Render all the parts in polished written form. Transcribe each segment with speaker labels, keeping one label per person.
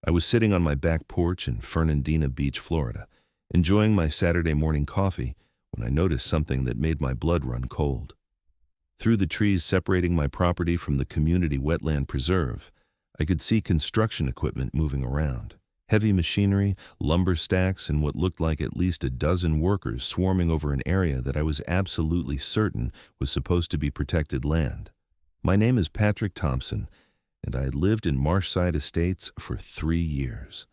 Speaker 1: I was sitting on my back porch in Fernandina Beach, Florida, enjoying my Saturday morning coffee when I noticed something that made my blood run cold. Through the trees separating my property from the community wetland preserve, I could see construction equipment moving around. Heavy machinery, lumber stacks, and what looked like at least a dozen workers swarming over an area that I was absolutely certain was supposed to be protected land. My name is Patrick Thompson, and I had lived in Marshside Estates for 3 years.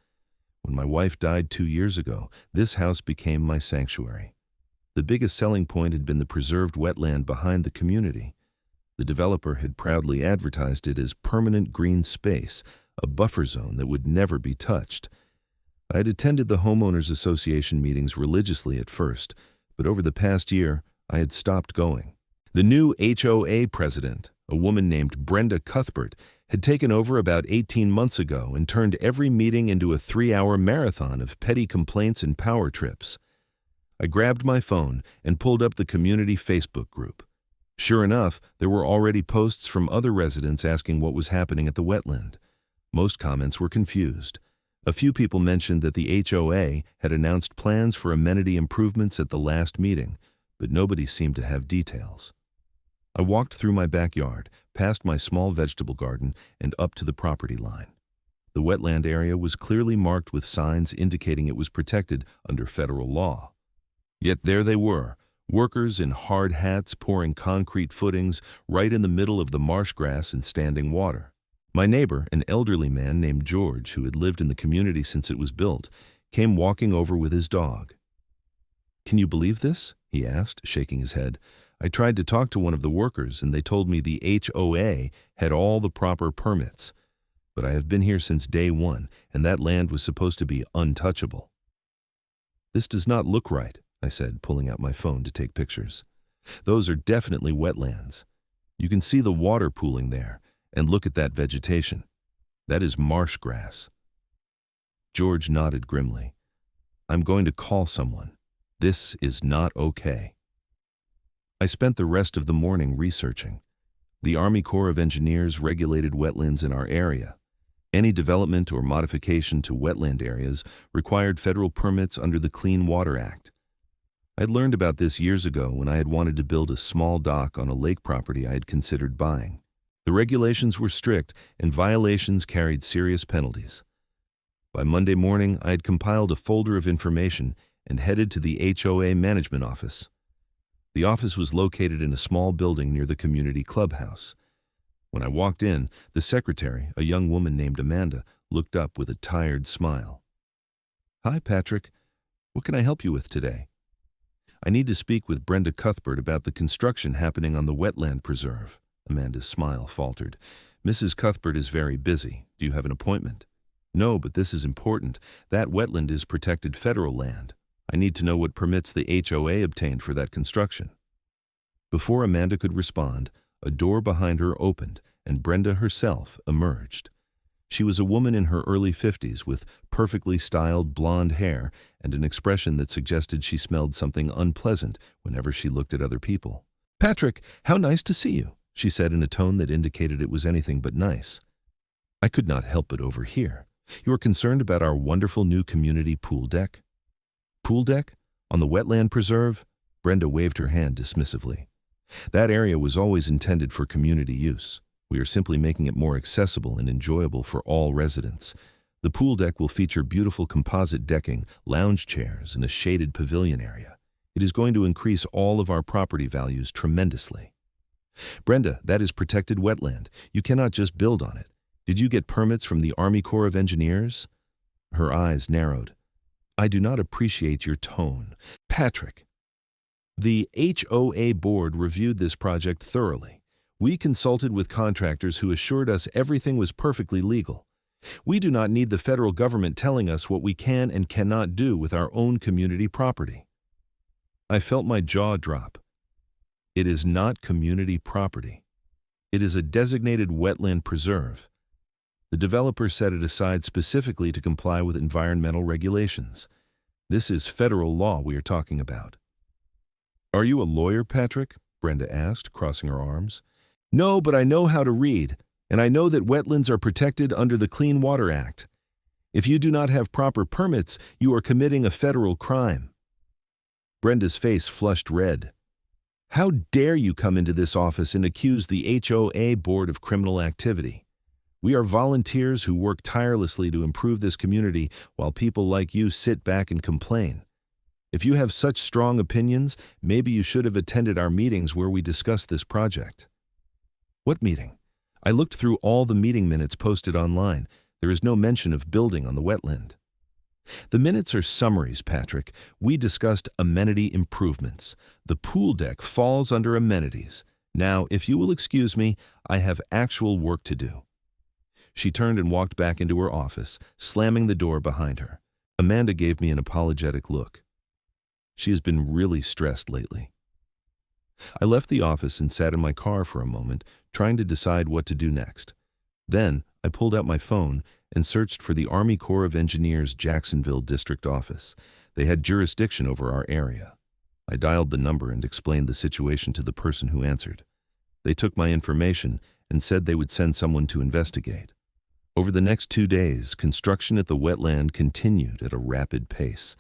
Speaker 1: When my wife died 2 years ago, this house became my sanctuary. The biggest selling point had been the preserved wetland behind the community. The developer had proudly advertised it as permanent green space, a buffer zone that would never be touched. I had attended the homeowners association meetings religiously at first, but over the past year, I had stopped going. The new HOA president, a woman named Brenda Cuthbert, had taken over about 18 months ago and turned every meeting into a 3-hour marathon of petty complaints and power trips. I grabbed my phone and pulled up the community Facebook group. Sure enough, there were already posts from other residents asking what was happening at the wetland. Most comments were confused. A few people mentioned that the HOA had announced plans for amenity improvements at the last meeting, but nobody seemed to have details. I walked through my backyard, past my small vegetable garden, and up to the property line. The wetland area was clearly marked with signs indicating it was protected under federal law. Yet there they were, workers in hard hats pouring concrete footings right in the middle of the marsh grass and standing water. My neighbor, an elderly man named George, who had lived in the community since it was built, came walking over with his dog. "Can you believe this?" he asked, shaking his head. "I tried to talk to one of the workers, and they told me the HOA had all the proper permits. But I have been here since day one, and that land was supposed to be untouchable." "This does not look right," I said, pulling out my phone to take pictures. "Those are definitely wetlands. You can see the water pooling there, and look at that vegetation. That is marsh grass." George nodded grimly. "I'm going to call someone. This is not okay." I spent the rest of the morning researching. The Army Corps of Engineers regulated wetlands in our area. Any development or modification to wetland areas required federal permits under the Clean Water Act. I had learned about this years ago when I had wanted to build a small dock on a lake property I had considered buying. The regulations were strict, and violations carried serious penalties. By Monday morning, I had compiled a folder of information and headed to the HOA management office. The office was located in a small building near the community clubhouse. When I walked in, the secretary, a young woman named Amanda, looked up with a tired smile. "Hi, Patrick. What can I help you with today?" "I need to speak with Brenda Cuthbert about the construction happening on the wetland preserve." Amanda's smile faltered. "Mrs. Cuthbert is very busy. Do you have an appointment?" "No, but this is important. That wetland is protected federal land. I need to know what permits the HOA obtained for that construction." Before Amanda could respond, a door behind her opened, and Brenda herself emerged. She was a woman in her early 50s with perfectly styled blonde hair and an expression that suggested she smelled something unpleasant whenever she looked at other people. "Patrick, how nice to see you," she said in a tone that indicated it was anything but nice. I could not help but overhear. "You are concerned about our wonderful new community pool deck?" "Pool deck? On the wetland preserve?" Brenda waved her hand dismissively. "That area was always intended for community use. We are simply making it more accessible and enjoyable for all residents. The pool deck will feature beautiful composite decking, lounge chairs, and a shaded pavilion area. It is going to increase all of our property values tremendously." "Brenda, that is protected wetland. You cannot just build on it. Did you get permits from the Army Corps of Engineers?" Her eyes narrowed. "I do not appreciate your tone. Patrick, the HOA board reviewed this project thoroughly. We consulted with contractors who assured us everything was perfectly legal. We do not need the federal government telling us what we can and cannot do with our own community property." I felt my jaw drop. It is not community property. It is a designated wetland preserve. The developer set it aside specifically to comply with environmental regulations. This is federal law we are talking about. "Are you a lawyer, Patrick?" Brenda asked, crossing her arms. "No, but I know how to read, and I know that wetlands are protected under the Clean Water Act. If you do not have proper permits, you are committing a federal crime." Brenda's face flushed red. "How dare you come into this office and accuse the HOA Board of criminal activity? We are volunteers who work tirelessly to improve this community while people like you sit back and complain. If you have such strong opinions, maybe you should have attended our meetings where we discussed this project." "What meeting?" I looked through all the meeting minutes posted online. There is no mention of building on the wetland. "The minutes are summaries, Patrick. We discussed amenity improvements. The pool deck falls under amenities. Now, if you will excuse me, I have actual work to do." She turned and walked back into her office, slamming the door behind her. Amanda gave me an apologetic look. She has been really stressed lately. I left the office and sat in my car for a moment, trying to decide what to do next. Then, I pulled out my phone and searched for the Army Corps of Engineers Jacksonville District Office. They had jurisdiction over our area. I dialed the number and explained the situation to the person who answered. They took my information and said they would send someone to investigate. Over the next 2 days, construction at the wetland continued at a rapid pace.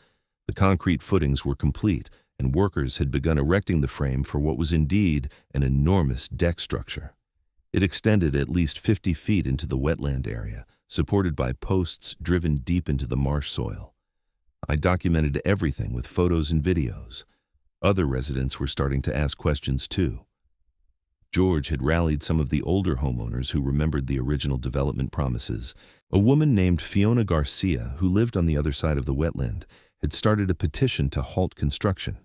Speaker 1: The concrete footings were complete, and workers had begun erecting the frame for what was indeed an enormous deck structure. It extended at least 50 feet into the wetland area, supported by posts driven deep into the marsh soil. I documented everything with photos and videos. Other residents were starting to ask questions too. George had rallied some of the older homeowners who remembered the original development promises. A woman named Fiona Garcia, who lived on the other side of the wetland, had started a petition to halt construction.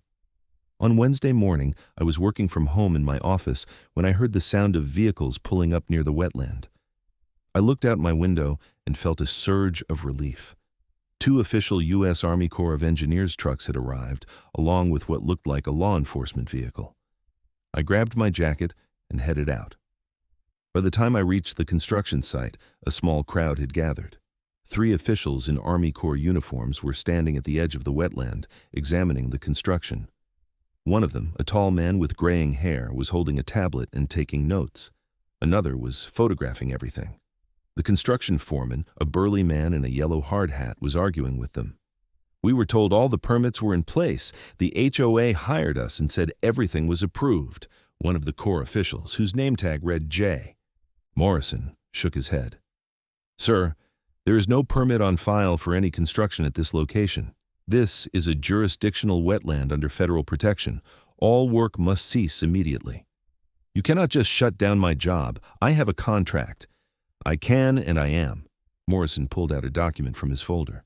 Speaker 1: On Wednesday morning, I was working from home in my office when I heard the sound of vehicles pulling up near the wetland. I looked out my window and felt a surge of relief. 2 official U.S. Army Corps of Engineers trucks had arrived, along with what looked like a law enforcement vehicle. I grabbed my jacket and headed out. By the time I reached the construction site, a small crowd had gathered. 3 officials in Army Corps uniforms were standing at the edge of the wetland, examining the construction. One of them, a tall man with graying hair, was holding a tablet and taking notes. Another was photographing everything. The construction foreman, a burly man in a yellow hard hat, was arguing with them. "We were told all the permits were in place. The HOA hired us and said everything was approved," one of the Corps officials, whose name tag read J. Morrison shook his head. "Sir, there is no permit on file for any construction at this location. This is a jurisdictional wetland under federal protection. All work must cease immediately. You cannot just shut down my job. I have a contract. I can and I am." Morrison pulled out a document from his folder.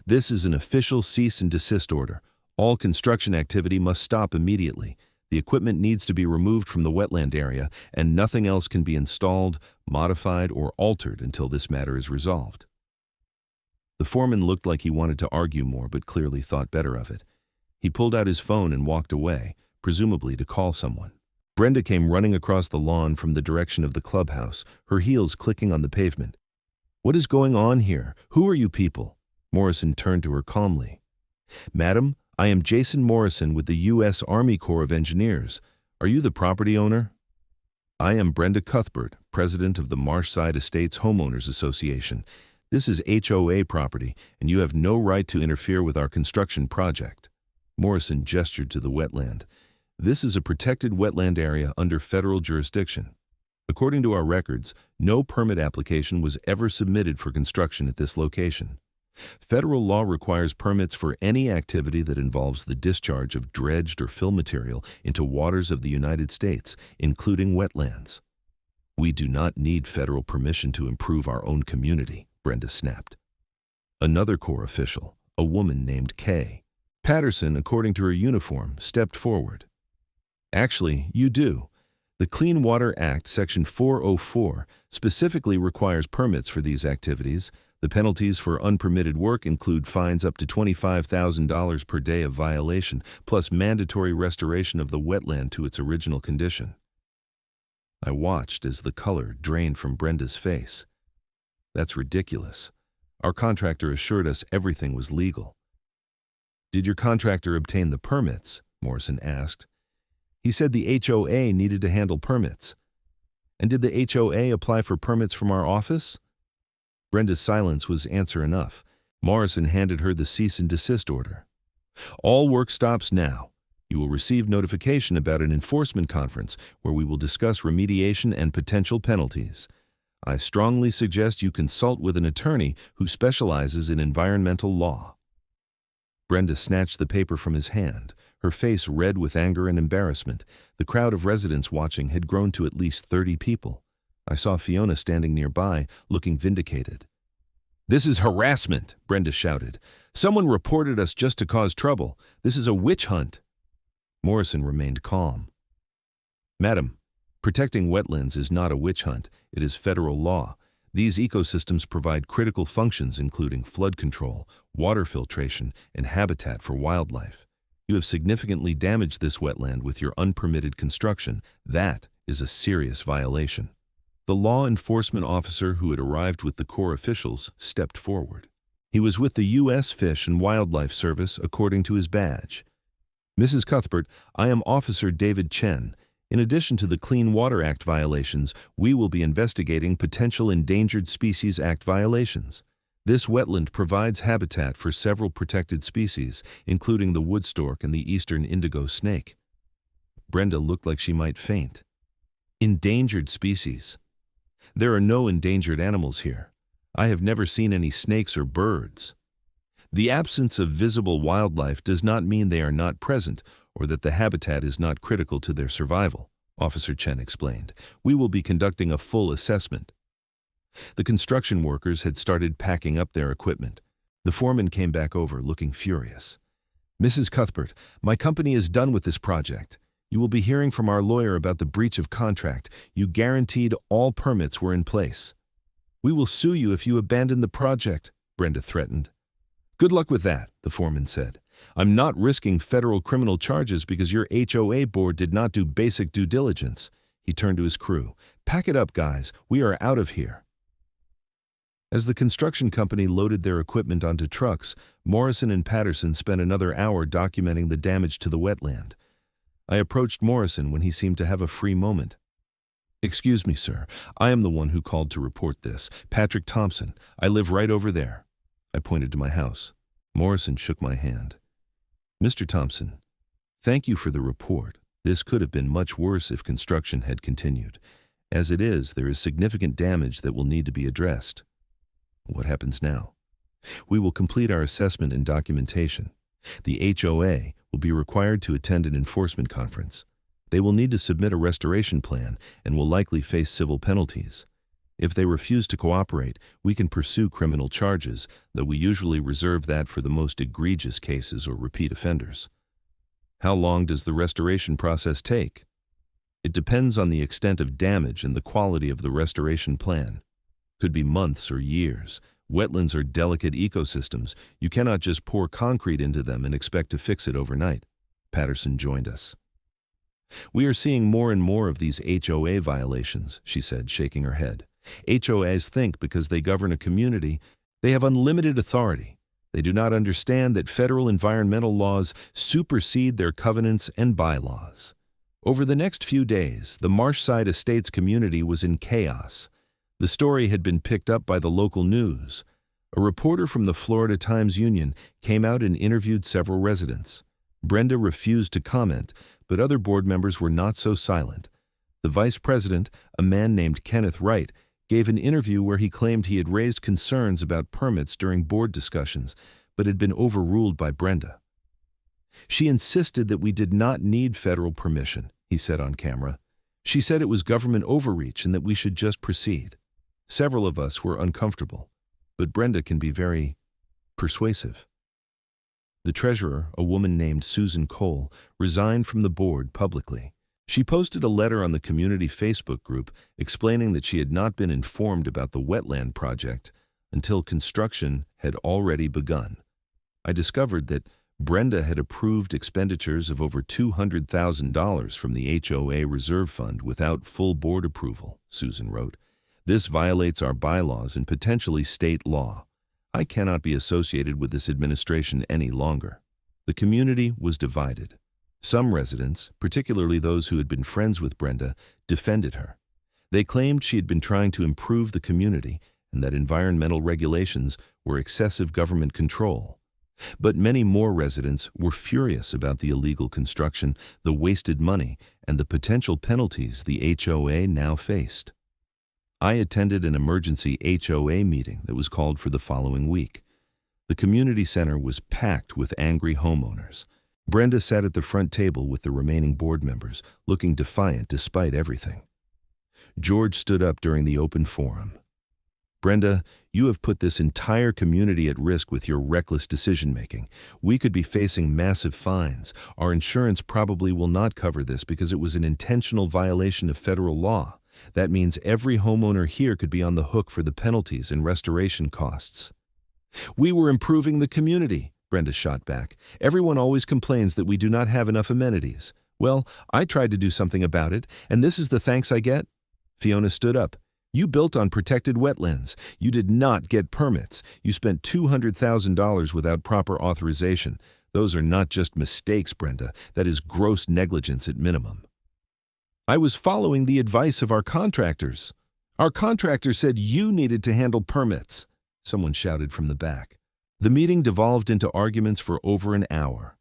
Speaker 1: "This is an official cease and desist order. All construction activity must stop immediately. The equipment needs to be removed from the wetland area, and nothing else can be installed, modified, or altered until this matter is resolved." The foreman looked like he wanted to argue more, but clearly thought better of it. He pulled out his phone and walked away, presumably to call someone. Brenda came running across the lawn from the direction of the clubhouse, her heels clicking on the pavement. "What is going on here? Who are you people?" Morrison turned to her calmly. "Madam, I am Jason Morrison with the U.S. Army Corps of Engineers. Are you the property owner?" "I am Brenda Cuthbert, president of the Marshside Estates Homeowners Association. This is HOA property, and you have no right to interfere with our construction project." Morrison gestured to the wetland. "This is a protected wetland area under federal jurisdiction. According to our records, no permit application was ever submitted for construction at this location. Federal law requires permits for any activity that involves the discharge of dredged or fill material into waters of the United States, including wetlands. We do not need federal permission to improve our own community," Brenda snapped. Another Corps official, a woman named Kay Patterson, according to her uniform, stepped forward. "Actually, you do. The Clean Water Act, Section 404, specifically requires permits for these activities. The penalties for unpermitted work include fines up to $25,000 per day of violation, plus mandatory restoration of the wetland to its original condition." I watched as the color drained from Brenda's face. "That's ridiculous. Our contractor assured us everything was legal." "Did your contractor obtain the permits?" Morrison asked. "He said the HOA needed to handle permits." "And did the HOA apply for permits from our office?" Brenda's silence was answer enough. Morrison handed her the cease and desist order. All work stops now. You will receive notification about an enforcement conference where we will discuss remediation and potential penalties. I strongly suggest you consult with an attorney who specializes in environmental law. Brenda snatched the paper from his hand, her face red with anger and embarrassment. The crowd of residents watching had grown to at least 30 people. I saw Fiona standing nearby, looking vindicated. "This is harassment," Brenda shouted. "Someone reported us just to cause trouble. This is a witch hunt." Morrison remained calm. "Madam, protecting wetlands is not a witch hunt. It is federal law. These ecosystems provide critical functions including flood control, water filtration, and habitat for wildlife. You have significantly damaged this wetland with your unpermitted construction. That is a serious violation." The law enforcement officer who had arrived with the Corps officials stepped forward. He was with the U.S. Fish and Wildlife Service according to his badge. "Mrs. Cuthbert, I am Officer David Chen. In addition to the Clean Water Act violations, we will be investigating potential Endangered Species Act violations. This wetland provides habitat for several protected species, including the wood stork and the eastern indigo snake." Brenda looked like she might faint. Endangered species. There are no endangered animals here. I have never seen any snakes or birds. The absence of visible wildlife does not mean they are not present or that the habitat is not critical to their survival, Officer Chen explained. "We will be conducting a full assessment." The construction workers had started packing up their equipment. The foreman came back over, looking furious. "Mrs. Cuthbert, my company is done with this project. You will be hearing from our lawyer about the breach of contract. You guaranteed all permits were in place." "We will sue you if you abandon the project," Brenda threatened. "Good luck with that," the foreman said. "I'm not risking federal criminal charges because your HOA board did not do basic due diligence." He turned to his crew. "Pack it up, guys. We are out of here." As the construction company loaded their equipment onto trucks, Morrison and Patterson spent another hour documenting the damage to the wetland. I approached Morrison when he seemed to have a free moment. "Excuse me, sir. I am the one who called to report this. Patrick Thompson. I live right over there." I pointed to my house. Morrison shook my hand. "Mr. Thompson, thank you for the report. This could have been much worse if construction had continued. As it is, there is significant damage that will need to be addressed." "What happens now?" "We will complete our assessment and documentation. The HOA will be required to attend an enforcement conference. They will need to submit a restoration plan and will likely face civil penalties. If they refuse to cooperate, we can pursue criminal charges, though we usually reserve that for the most egregious cases or repeat offenders." "How long does the restoration process take?" "It depends on the extent of damage and the quality of the restoration plan. Could be months or years. Wetlands are delicate ecosystems. You cannot just pour concrete into them and expect to fix it overnight." Patterson joined us. "We are seeing more and more of these HOA violations," she said, shaking her head. "HOAs think because they govern a community, they have unlimited authority. They do not understand that federal environmental laws supersede their covenants and bylaws." Over the next few days, the Marshside Estates community was in chaos. The story had been picked up by the local news. A reporter from the Florida Times-Union came out and interviewed several residents. Brenda refused to comment, but other board members were not so silent. The vice president, a man named Kenneth Wright, gave an interview where he claimed he had raised concerns about permits during board discussions, but had been overruled by Brenda. "She insisted that we did not need federal permission," he said on camera. "She said it was government overreach and that we should just proceed." Several of us were uncomfortable, but Brenda can be very persuasive. The treasurer, a woman named Susan Cole, resigned from the board publicly. She posted a letter on the community Facebook group explaining that she had not been informed about the wetland project until construction had already begun. I discovered that Brenda had approved expenditures of over $200,000 from the HOA reserve fund without full board approval, Susan wrote. "This violates our bylaws and potentially state law. I cannot be associated with this administration any longer." The community was divided. Some residents, particularly those who had been friends with Brenda, defended her. They claimed she had been trying to improve the community and that environmental regulations were excessive government control. But many more residents were furious about the illegal construction, the wasted money, and the potential penalties the HOA now faced. I attended an emergency HOA meeting that was called for the following week. The community center was packed with angry homeowners. Brenda sat at the front table with the remaining board members, looking defiant despite everything. George stood up during the open forum. Brenda, you have put this entire community at risk with your reckless decision-making. We could be facing massive fines. Our insurance probably will not cover this because it was an intentional violation of federal law. That means every homeowner here could be on the hook for the penalties and restoration costs. We were improving the community, Brenda shot back. Everyone always complains that we do not have enough amenities. Well, I tried to do something about it, and this is the thanks I get? Fiona stood up. You built on protected wetlands. You did not get permits. You spent $200,000 without proper authorization. Those are not just mistakes, Brenda. That is gross negligence at minimum. I was following the advice of our contractors. Our contractor said you needed to handle permits, someone shouted from the back. The meeting devolved into arguments for over an hour.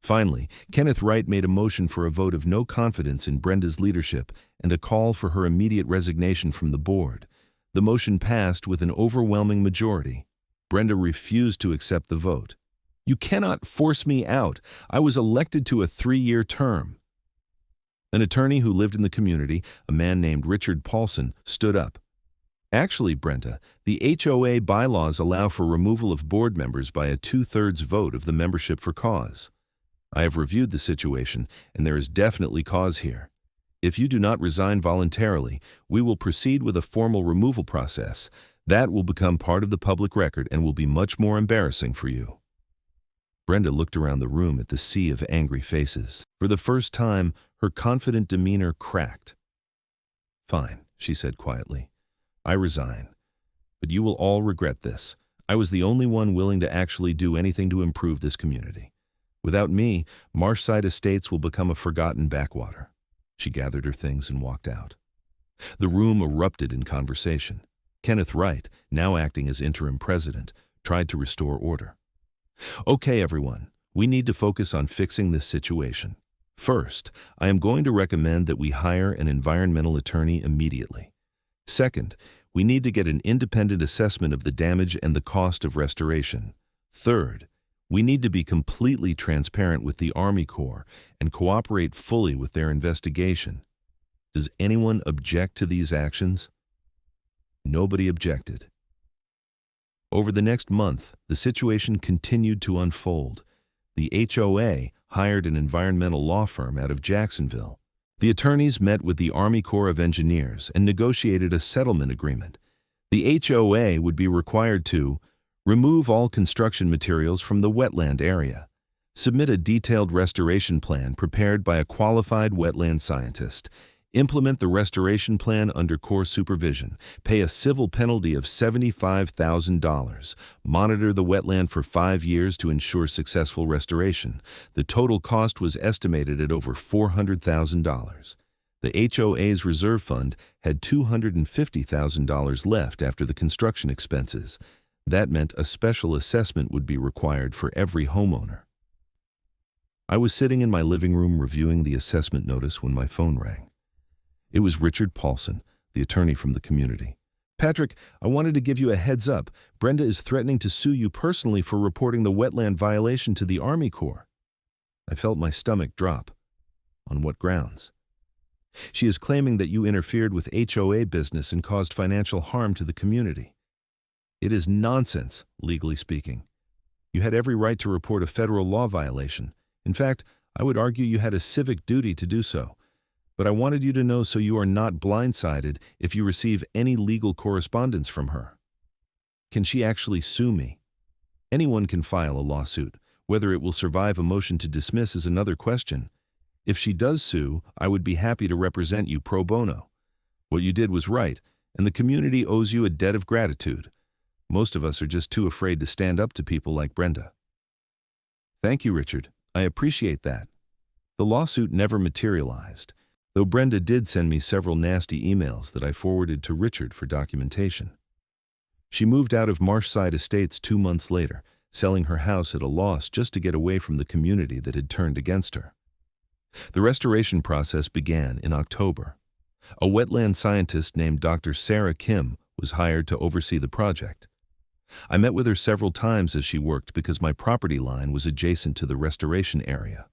Speaker 1: Finally, Kenneth Wright made a motion for a vote of no confidence in Brenda's leadership and a call for her immediate resignation from the board. The motion passed with an overwhelming majority. Brenda refused to accept the vote. You cannot force me out. I was elected to a 3-year term. An attorney who lived in the community, a man named Richard Paulson, stood up. Actually, Brenda, the HOA bylaws allow for removal of board members by a 2/3 vote of the membership for cause. I have reviewed the situation, and there is definitely cause here. If you do not resign voluntarily, we will proceed with a formal removal process. That will become part of the public record and will be much more embarrassing for you. Brenda looked around the room at the sea of angry faces. For the first time, her confident demeanor cracked. Fine, she said quietly. I resign. But you will all regret this. I was the only one willing to actually do anything to improve this community. Without me, Marshside Estates will become a forgotten backwater. She gathered her things and walked out. The room erupted in conversation. Kenneth Wright, now acting as interim president, tried to restore order. Okay, everyone, we need to focus on fixing this situation. First, I am going to recommend that we hire an environmental attorney immediately. Second, we need to get an independent assessment of the damage and the cost of restoration. Third, we need to be completely transparent with the Army Corps and cooperate fully with their investigation. Does anyone object to these actions? Nobody objected. Over the next month, the situation continued to unfold. The HOA hired an environmental law firm out of Jacksonville. The attorneys met with the Army Corps of Engineers and negotiated a settlement agreement. The HOA would be required to remove all construction materials from the wetland area, submit a detailed restoration plan prepared by a qualified wetland scientist, implement the restoration plan under Corps supervision, pay a civil penalty of $75,000, monitor the wetland for 5 years to ensure successful restoration. The total cost was estimated at over $400,000. The HOA's reserve fund had $250,000 left after the construction expenses. That meant a special assessment would be required for every homeowner. I was sitting in my living room reviewing the assessment notice when my phone rang. It was Richard Paulson, the attorney from the community. Patrick, I wanted to give you a heads up. Brenda is threatening to sue you personally for reporting the wetland violation to the Army Corps. I felt my stomach drop. On what grounds? She is claiming that you interfered with HOA business and caused financial harm to the community. It is nonsense, legally speaking. You had every right to report a federal law violation. In fact, I would argue you had a civic duty to do so. But I wanted you to know so you are not blindsided if you receive any legal correspondence from her. Can she actually sue me? Anyone can file a lawsuit. Whether it will survive a motion to dismiss is another question. If she does sue, I would be happy to represent you pro bono. What you did was right, and the community owes you a debt of gratitude. Most of us are just too afraid to stand up to people like Brenda. Thank you, Richard. I appreciate that. The lawsuit never materialized, though Brenda did send me several nasty emails that I forwarded to Richard for documentation. She moved out of Marshside Estates 2 months later, selling her house at a loss just to get away from the community that had turned against her. The restoration process began in October. A wetland scientist named Dr. Sarah Kim was hired to oversee the project. I met with her several times as she worked because my property line was adjacent to the restoration area.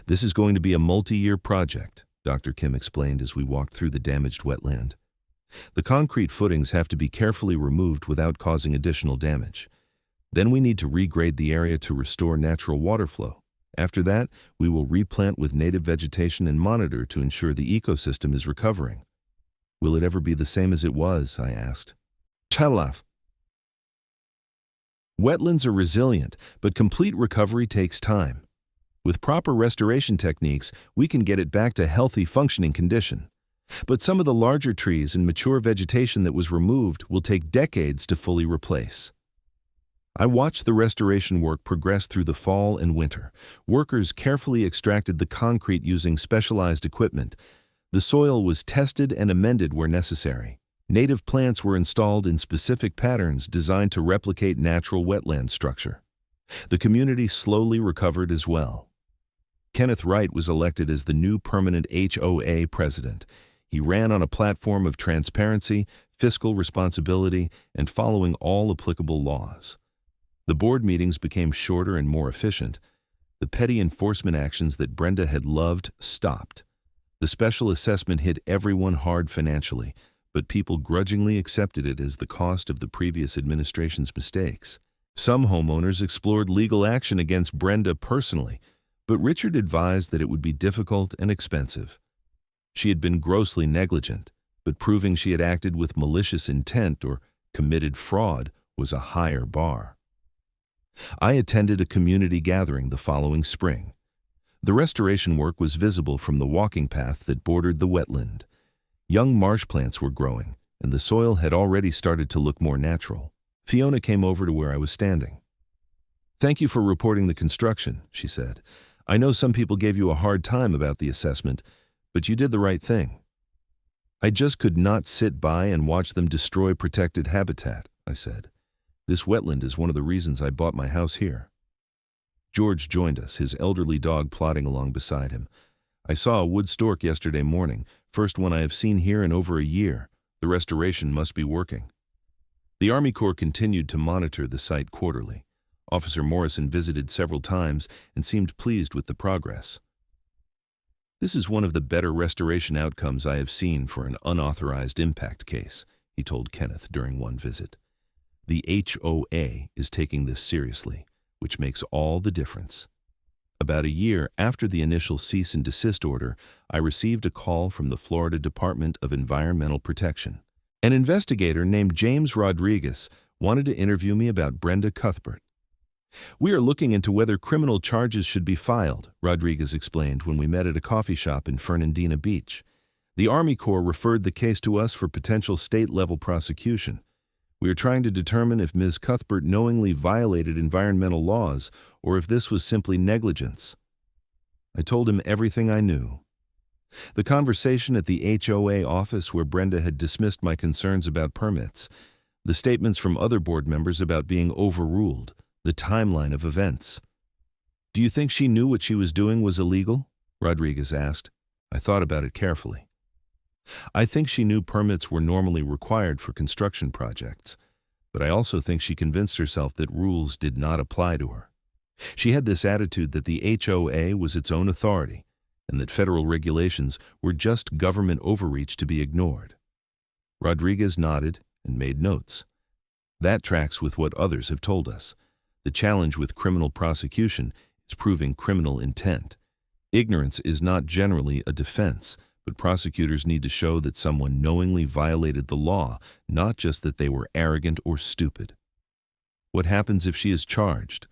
Speaker 1: "This is going to be a multi-year project," Dr. Kim explained as we walked through the damaged wetland. "The concrete footings have to be carefully removed without causing additional damage. Then we need to regrade the area to restore natural water flow. After that, we will replant with native vegetation and monitor to ensure the ecosystem is recovering." "Will it ever be the same as it was?" I asked. "Chalaf." Wetlands are resilient, but complete recovery takes time. With proper restoration techniques, we can get it back to healthy, functioning condition. But some of the larger trees and mature vegetation that was removed will take decades to fully replace. I watched the restoration work progress through the fall and winter. Workers carefully extracted the concrete using specialized equipment. The soil was tested and amended where necessary. Native plants were installed in specific patterns designed to replicate natural wetland structure. The community slowly recovered as well. Kenneth Wright was elected as the new permanent HOA president. He ran on a platform of transparency, fiscal responsibility, and following all applicable laws. The board meetings became shorter and more efficient. The petty enforcement actions that Brenda had loved stopped. The special assessment hit everyone hard financially, but people grudgingly accepted it as the cost of the previous administration's mistakes. Some homeowners explored legal action against Brenda personally, but Richard advised that it would be difficult and expensive. She had been grossly negligent, but proving she had acted with malicious intent or committed fraud was a higher bar. I attended a community gathering the following spring. The restoration work was visible from the walking path that bordered the wetland. Young marsh plants were growing, and the soil had already started to look more natural. Fiona came over to where I was standing. "Thank you for reporting the construction," she said. "I know some people gave you a hard time about the assessment, but you did the right thing." "I just could not sit by and watch them destroy protected habitat," I said. "This wetland is one of the reasons I bought my house here." George joined us, his elderly dog plodding along beside him. "I saw a wood stork yesterday morning, first one I have seen here in over a year. The restoration must be working." The Army Corps continued to monitor the site quarterly. Officer Morrison visited several times and seemed pleased with the progress. "This is one of the better restoration outcomes I have seen for an unauthorized impact case," he told Kenneth during one visit. "The HOA is taking this seriously, which makes all the difference." About a year after the initial cease and desist order, I received a call from the Florida Department of Environmental Protection. An investigator named James Rodriguez wanted to interview me about Brenda Cuthbert. "We are looking into whether criminal charges should be filed," Rodriguez explained when we met at a coffee shop in Fernandina Beach. "The Army Corps referred the case to us for potential state-level prosecution. We are trying to determine if Ms. Cuthbert knowingly violated environmental laws or if this was simply negligence." I told him everything I knew. The conversation at the HOA office where Brenda had dismissed my concerns about permits, the statements from other board members about being overruled, the timeline of events. "Do you think she knew what she was doing was illegal?" Rodriguez asked. I thought about it carefully. "I think she knew permits were normally required for construction projects, but I also think she convinced herself that rules did not apply to her. She had this attitude that the HOA was its own authority, and that federal regulations were just government overreach to be ignored." Rodriguez nodded and made notes. "That tracks with what others have told us. The challenge with criminal prosecution is proving criminal intent. Ignorance is not generally a defense, but prosecutors need to show that someone knowingly violated the law, not just that they were arrogant or stupid." "What happens if she is charged?"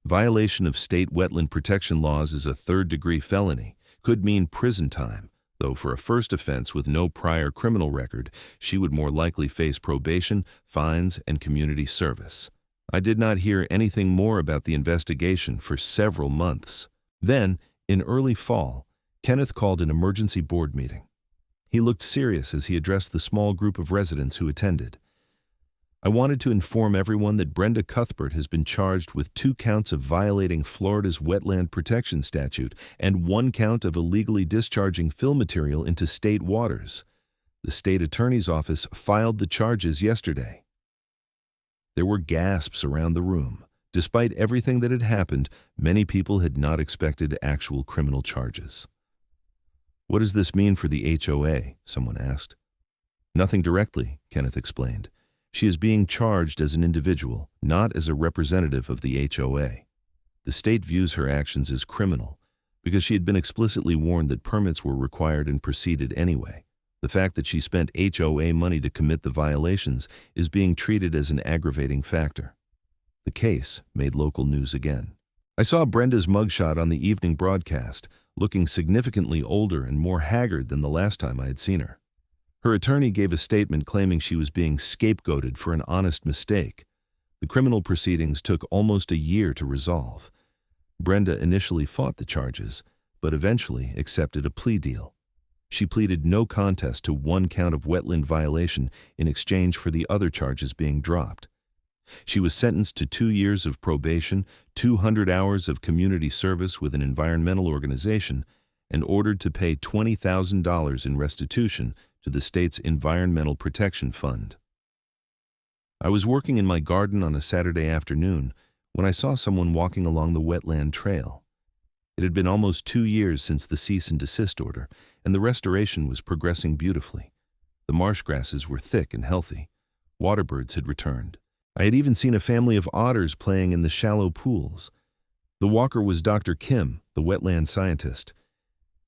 Speaker 1: "Violation of state wetland protection laws is a third-degree felony. Could mean prison time, though for a first offense with no prior criminal record, she would more likely face probation, fines, and community service." I did not hear anything more about the investigation for several months. Then, in early fall, Kenneth called an emergency board meeting. He looked serious as he addressed the small group of residents who attended. I wanted to inform everyone that Brenda Cuthbert has been charged with 2 counts of violating Florida's Wetland Protection Statute and 1 count of illegally discharging fill material into state waters. The state attorney's office filed the charges yesterday. There were gasps around the room. Despite everything that had happened, many people had not expected actual criminal charges. "What does this mean for the HOA?" someone asked. "Nothing directly," Kenneth explained. "She is being charged as an individual, not as a representative of the HOA. The state views her actions as criminal because she had been explicitly warned that permits were required and proceeded anyway. The fact that she spent HOA money to commit the violations is being treated as an aggravating factor." The case made local news again. I saw Brenda's mugshot on the evening broadcast, looking significantly older and more haggard than the last time I had seen her. Her attorney gave a statement claiming she was being scapegoated for an honest mistake. The criminal proceedings took almost a year to resolve. Brenda initially fought the charges, but eventually accepted a plea deal. She pleaded no contest to 1 count of wetland violation in exchange for the other charges being dropped. She was sentenced to 2 years of probation, 200 hours of community service with an environmental organization, and ordered to pay $20,000 in restitution to the state's Environmental Protection Fund. I was working in my garden on a Saturday afternoon when I saw someone walking along the wetland trail. It had been almost 2 years since the cease and desist order, and the restoration was progressing beautifully. The marsh grasses were thick and healthy. Waterbirds had returned. I had even seen a family of otters playing in the shallow pools. The walker was Dr. Kim, the wetland scientist.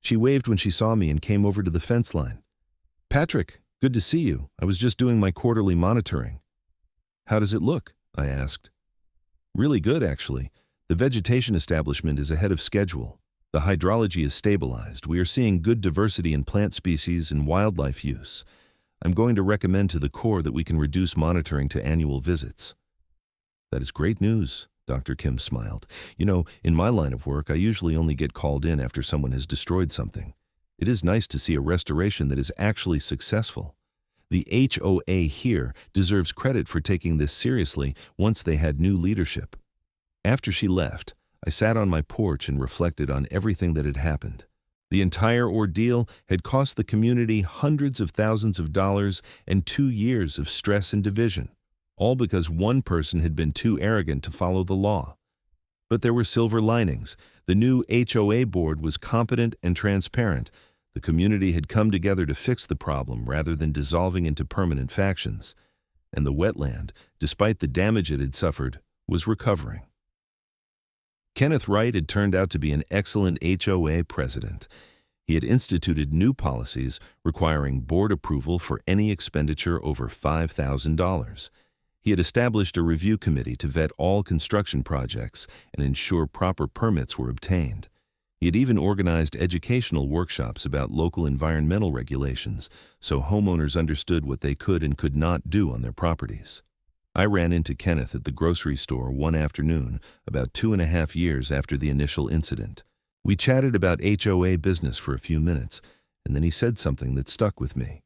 Speaker 1: She waved when she saw me and came over to the fence line. "Patrick, good to see you. I was just doing my quarterly monitoring." "How does it look?" I asked. "Really good, actually. The vegetation establishment is ahead of schedule. The hydrology is stabilized. We are seeing good diversity in plant species and wildlife use. I'm going to recommend to the Corps that we can reduce monitoring to annual visits." "That is great news," Dr. Kim smiled. "You know, in my line of work, I usually only get called in after someone has destroyed something. It is nice to see a restoration that is actually successful. The HOA here deserves credit for taking this seriously once they had new leadership." After she left, I sat on my porch and reflected on everything that had happened. The entire ordeal had cost the community hundreds of thousands of dollars and 2 years of stress and division, all because one person had been too arrogant to follow the law. But there were silver linings. The new HOA board was competent and transparent. The community had come together to fix the problem rather than dissolving into permanent factions. And the wetland, despite the damage it had suffered, was recovering. Kenneth Wright had turned out to be an excellent HOA president. He had instituted new policies requiring board approval for any expenditure over $5,000. He had established a review committee to vet all construction projects and ensure proper permits were obtained. He had even organized educational workshops about local environmental regulations so homeowners understood what they could and could not do on their properties. I ran into Kenneth at the grocery store one afternoon about 2.5 years after the initial incident. We chatted about HOA business for a few minutes, and then he said something that stuck with me.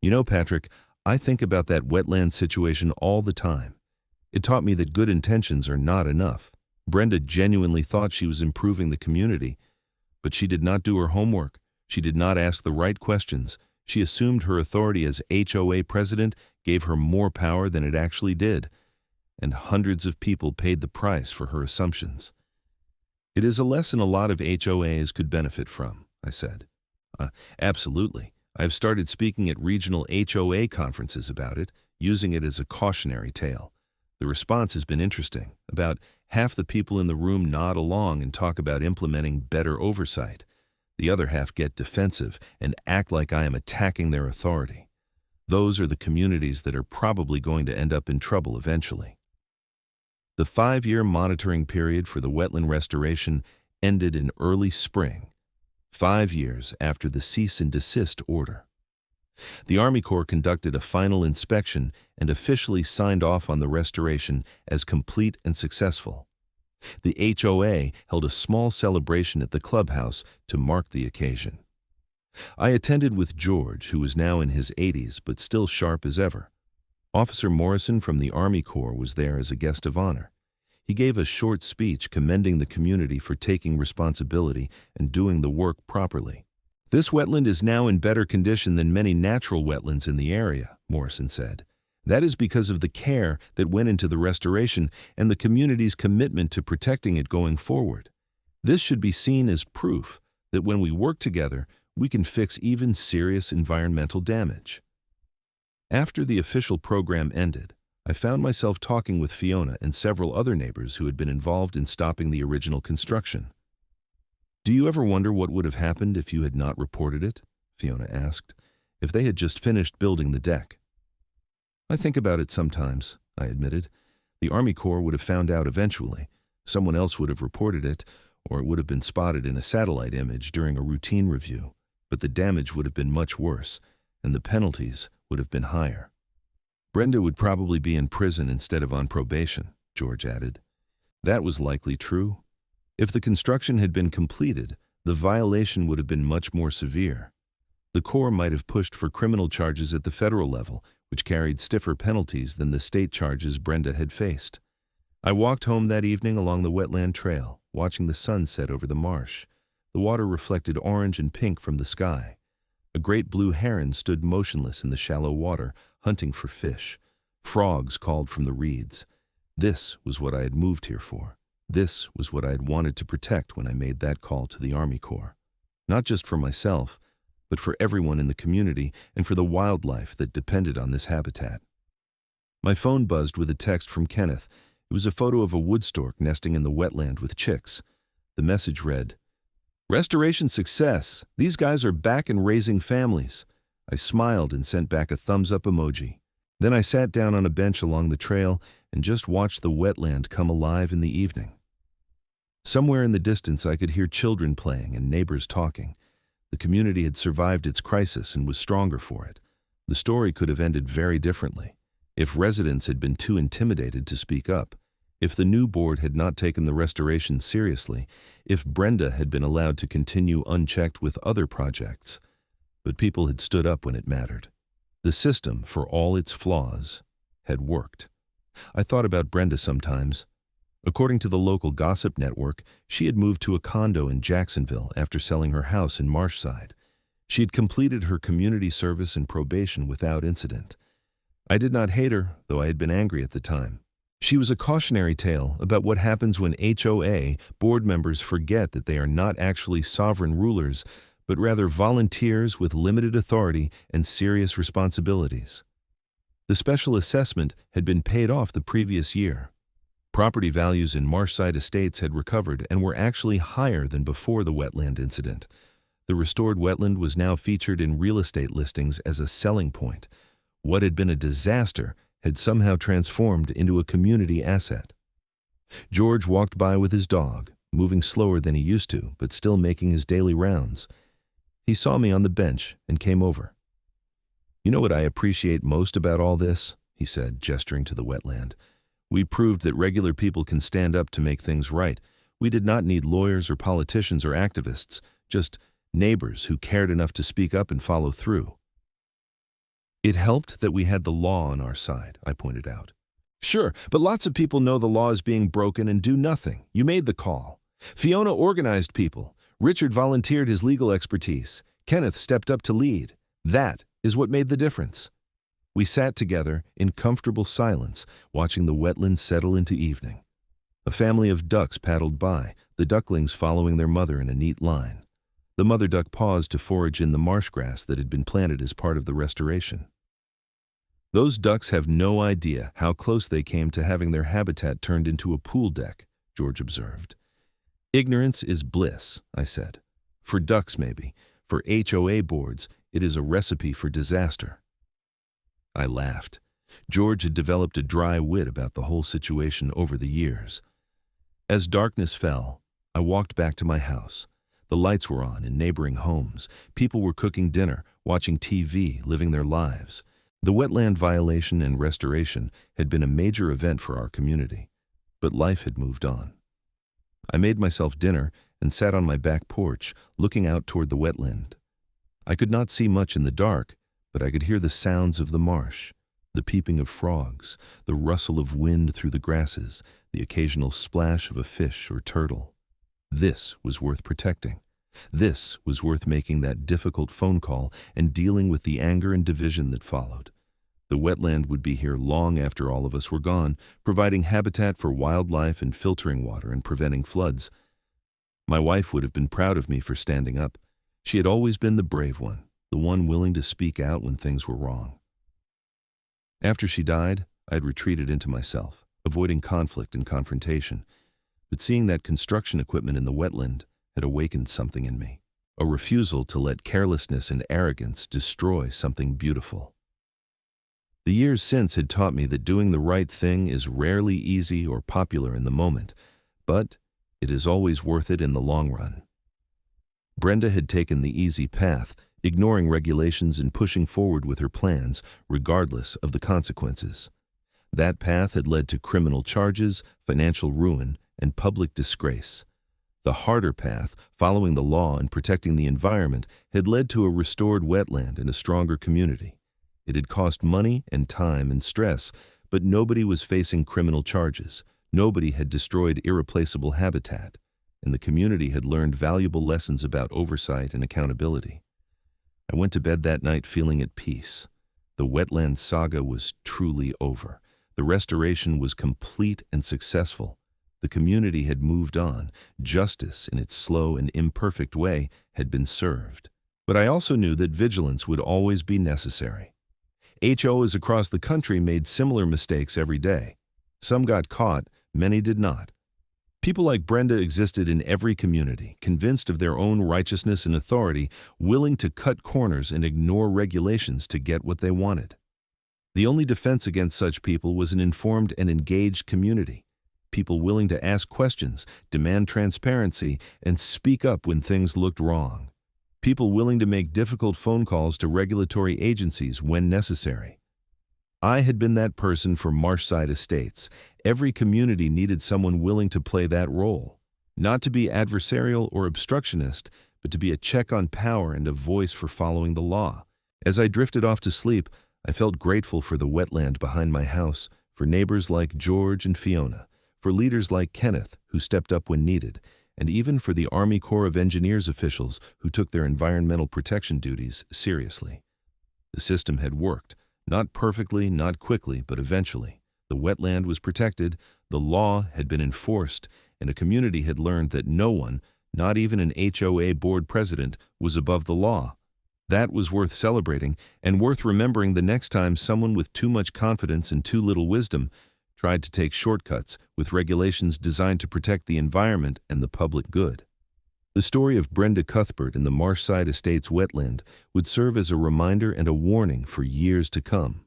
Speaker 1: "You know, Patrick, I think about that wetland situation all the time. It taught me that good intentions are not enough. Brenda genuinely thought she was improving the community, but she did not do her homework. She did not ask the right questions. She assumed her authority as HOA president gave her more power than it actually did, and hundreds of people paid the price for her assumptions." "It is a lesson a lot of HOAs could benefit from," I said. Absolutely. I have started speaking at regional HOA conferences about it, using it as a cautionary tale. The response has been interesting. About half the people in the room nod along and talk about implementing better oversight. The other half get defensive and act like I am attacking their authority. Those are the communities that are probably going to end up in trouble eventually. The 5-year monitoring period for the wetland restoration ended in early spring, 5 years after the cease and desist order. The Army Corps conducted a final inspection and officially signed off on the restoration as complete and successful. The HOA held a small celebration at the clubhouse to mark the occasion. I attended with George, who was now in his 80s but still sharp as ever. Officer Morrison from the Army Corps was there as a guest of honor. He gave a short speech commending the community for taking responsibility and doing the work properly. "This wetland is now in better condition than many natural wetlands in the area," Morrison said. "That is because of the care that went into the restoration and the community's commitment to protecting it going forward. This should be seen as proof that when we work together, we can fix even serious environmental damage." After the official program ended, I found myself talking with Fiona and several other neighbors who had been involved in stopping the original construction. "Do you ever wonder what would have happened if you had not reported it?" Fiona asked. "If they had just finished building the deck?" "I think about it sometimes," I admitted. "The Army Corps would have found out eventually. Someone else would have reported it, or it would have been spotted in a satellite image during a routine review. But the damage would have been much worse, and the penalties would have been higher." "Brenda would probably be in prison instead of on probation," George added. That was likely true. If the construction had been completed, the violation would have been much more severe. The Corps might have pushed for criminal charges at the federal level, which carried stiffer penalties than the state charges Brenda had faced. I walked home that evening along the wetland trail, watching the sun set over the marsh. The water reflected orange and pink from the sky. A great blue heron stood motionless in the shallow water, hunting for fish. Frogs called from the reeds. This was what I had moved here for. This was what I had wanted to protect when I made that call to the Army Corps. Not just for myself, but for everyone in the community and for the wildlife that depended on this habitat. My phone buzzed with a text from Kenneth. It was a photo of a wood stork nesting in the wetland with chicks. The message read, "Restoration success. These guys are back and raising families." I smiled and sent back a thumbs-up emoji. Then I sat down on a bench along the trail and just watched the wetland come alive in the evening. Somewhere in the distance I could hear children playing and neighbors talking. The community had survived its crisis and was stronger for it. The story could have ended very differently. If residents had been too intimidated to speak up, if the new board had not taken the restoration seriously, if Brenda had been allowed to continue unchecked with other projects. But people had stood up when it mattered. The system, for all its flaws, had worked. I thought about Brenda sometimes. According to the local gossip network, she had moved to a condo in Jacksonville after selling her house in Marshside. She had completed her community service and probation without incident. I did not hate her, though I had been angry at the time. She was a cautionary tale about what happens when HOA board members forget that they are not actually sovereign rulers, but rather volunteers with limited authority and serious responsibilities. The special assessment had been paid off the previous year. Property values in Marshside estates had recovered and were actually higher than before the wetland incident. The restored wetland was now featured in real estate listings as a selling point. What had been a disaster had somehow transformed into a community asset. George walked by with his dog, moving slower than he used to, but still making his daily rounds. He saw me on the bench and came over. "You know what I appreciate most about all this?" he said, gesturing to the wetland. "We proved that regular people can stand up to make things right. We did not need lawyers or politicians or activists, just neighbors who cared enough to speak up and follow through." "It helped that we had the law on our side," I pointed out. "Sure, but lots of people know the law is being broken and do nothing. You made the call. Fiona organized people. Richard volunteered his legal expertise. Kenneth stepped up to lead. That is what made the difference." We sat together in comfortable silence, watching the wetlands settle into evening. A family of ducks paddled by, the ducklings following their mother in a neat line. The mother duck paused to forage in the marsh grass that had been planted as part of the restoration. "Those ducks have no idea how close they came to having their habitat turned into a pool deck," George observed. "Ignorance is bliss," I said. "For ducks, maybe. For HOA boards, it is a recipe for disaster." I laughed. George had developed a dry wit about the whole situation over the years. As darkness fell, I walked back to my house. The lights were on in neighboring homes. People were cooking dinner, watching TV, living their lives. The wetland violation and restoration had been a major event for our community, but life had moved on. I made myself dinner and sat on my back porch, looking out toward the wetland. I could not see much in the dark, but I could hear the sounds of the marsh. The peeping of frogs, the rustle of wind through the grasses, the occasional splash of a fish or turtle. This was worth protecting. This was worth making that difficult phone call and dealing with the anger and division that followed. The wetland would be here long after all of us were gone, providing habitat for wildlife and filtering water and preventing floods. My wife would have been proud of me for standing up. She had always been the brave one, the one willing to speak out when things were wrong. After she died, I had retreated into myself, avoiding conflict and confrontation. But seeing that construction equipment in the wetland had awakened something in me, a refusal to let carelessness and arrogance destroy something beautiful. The years since had taught me that doing the right thing is rarely easy or popular in the moment, but it is always worth it in the long run. Brenda had taken the easy path, ignoring regulations and pushing forward with her plans, regardless of the consequences. That path had led to criminal charges, financial ruin, and public disgrace. The harder path, following the law and protecting the environment, had led to a restored wetland and a stronger community. It had cost money and time and stress, but nobody was facing criminal charges. Nobody had destroyed irreplaceable habitat, and the community had learned valuable lessons about oversight and accountability. I went to bed that night feeling at peace. The wetland saga was truly over. The restoration was complete and successful. The community had moved on. Justice, in its slow and imperfect way, had been served. But I also knew that vigilance would always be necessary. HOAs across the country made similar mistakes every day. Some got caught, many did not. People like Brenda existed in every community, convinced of their own righteousness and authority, willing to cut corners and ignore regulations to get what they wanted. The only defense against such people was an informed and engaged community, people willing to ask questions, demand transparency, and speak up when things looked wrong. People willing to make difficult phone calls to regulatory agencies when necessary. I had been that person for Marshside Estates. Every community needed someone willing to play that role. Not to be adversarial or obstructionist, but to be a check on power and a voice for following the law. As I drifted off to sleep, I felt grateful for the wetland behind my house, for neighbors like George and Fiona, for leaders like Kenneth, who stepped up when needed, and even for the Army Corps of Engineers officials who took their environmental protection duties seriously. The system had worked. Not perfectly, not quickly, but eventually. The wetland was protected, the law had been enforced, and a community had learned that no one, not even an HOA board president, was above the law. That was worth celebrating, and worth remembering the next time someone with too much confidence and too little wisdom tried to take shortcuts with regulations designed to protect the environment and the public good. The story of Brenda Cuthbert in the Marshside Estates wetland would serve as a reminder and a warning for years to come.